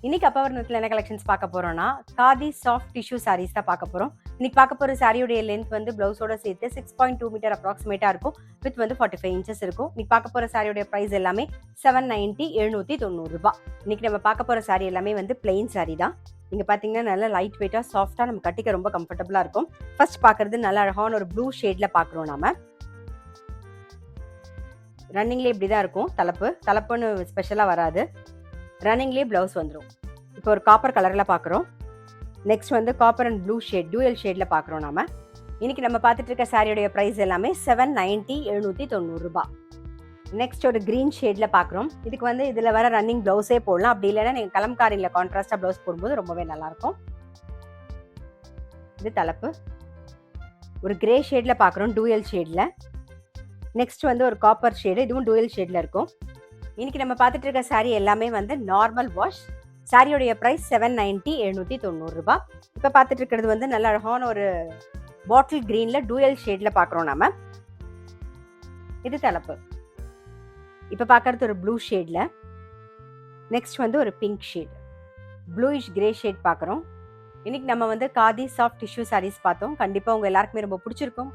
இன்னைக்கு அப்பவர்ணத்தில் என்ன கலெக்ஷன்ஸ் பார்க்க போறோம்னா காதி சாஃப்ட் டிஷ்யூ சாரீஸ் தான் பார்க்க போறோம். இன்னைக்கு பார்க்க போற சாரியோட லென்த் வந்து பிளவுஸோட சேர்த்து 6.2 மீட்டர் அப்ராக்சிமேட்டா இருக்கும். வித் வந்து 45 இன்ச்சஸ் இருக்கும். இன்னைக்கு பார்க்க போற சாரியோட பிரைஸ் எல்லாமே 790 790 ரூபாய். இன்னைக்கு நம்ம பார்க்க போற சாரி எல்லாமே வந்து பிளெயின் சாரி தான். நீங்க பாத்தீங்கன்னா நல்ல லைட் வெயிட்டா சாஃப்டா நம்ம கட்டிக்க ரொம்ப கம்ஃபர்டபுளா இருக்கும். ஃபர்ஸ்ட் பாக்குறது நல்ல அழகான ஒரு ப்ளூ ஷேட்ல பாக்குறோம். நாம ரன்னிங்லேயே இப்படிதான் இருக்கும். தலைப்புன்னு ஸ்பெஷலா வராது. ரன்னிங்லேயே பிளவுஸ் வந்துடும். இப்போ ஒரு காப்பர் கலரில் பார்க்குறோம். நெக்ஸ்ட் வந்து copper and blue shade dual ஷேடில் பார்க்குறோம். நாம இன்னைக்கு நம்ம பார்த்துட்டு இருக்க சாரியோடைய ப்ரைஸ் எல்லாமே 790 790 ரூபாய். நெக்ஸ்ட் ஒரு க்ரீன் ஷேடில் பார்க்குறோம். இதுக்கு வந்து இதில் வர ரன்னிங் ப்ளவுஸே போடலாம். அப்படி இல்லைன்னா நீங்கள் கலம்காரியில் கான்ட்ராஸ்டாக ப்ளவுஸ் போடும்போது ரொம்பவே நல்லாயிருக்கும். இது தலைப்பு. ஒரு கிரே ஷேடில் பார்க்குறோம் டூயல் ஷேடில். நெக்ஸ்ட் வந்து ஒரு காப்பர் ஷேடு, இதுவும் டூயல் ஷேடில் இருக்கும். இன்னைக்கு நம்ம பார்த்துட்டு இருக்க சாரி எல்லாமே வந்து நார்மல் வாஷ். சாரியோடைய ப்ரைஸ் 790 790 ரூபாய். இப்போ பார்த்துட்டு இருக்கிறது வந்து நல்ல அழகான ஒரு பாட்டில் கிரீன்ல டூயல் ஷேட்ல பார்க்குறோம். நாம இது தலைப்பு. இப்போ பார்க்கறது ஒரு ப்ளூ ஷேட்ல. நெக்ஸ்ட் வந்து ஒரு pink shade, bluish grey shade பார்க்குறோம். இன்னைக்கு நம்ம வந்து காதி சாஃப்ட் டிஷ்யூ சாரீஸ் பார்த்தோம். கண்டிப்பாக உங்க எல்லாருக்குமே ரொம்ப பிடிச்சிருக்கும்.